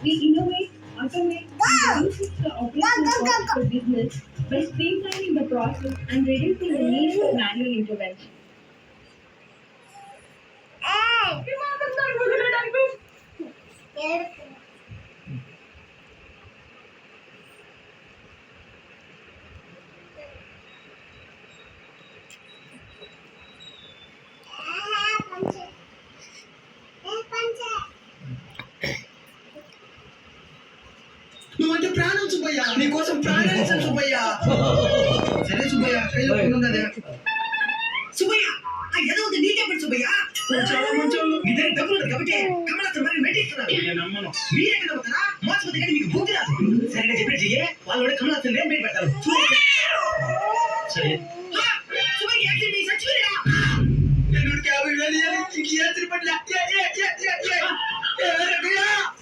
We innovate, automate, and reduce the operational cost for business by streamlining the process and reducing the need for manual intervention. నువ్వంటే ప్రాణం సుబ్బయ్య, నీకోసం ప్రాణాలు సుబ్బయ్య. సరే సుబ్బయ్య, కైలో ఉన్నదే సుబ్బయ్య. ఆ ఎదవది నీకే పడి సుబ్బయ్య. చాలా మంచోళ్ళు. ఇద్దరు డబ్బులు కాబట్టి కమలాసన్ మరి మెట్టిస్తున్నారు. నేను నమ్మను. మీరే కదా అవుతారా? మోసపోతే కానీ మీకు బుద్ధి రాదు. సరిగ్గా చెప్పినట్టు చెయ్యి. వాళ్ళు కమలాసన్ రేపు మెట్టి పెడతారు. సరే సుబ్బయ్య యాక్సిడెంట్ అయ్యి చచ్చిపోయినా. నేను 50,000 ఇంక ఏ తిరుపతి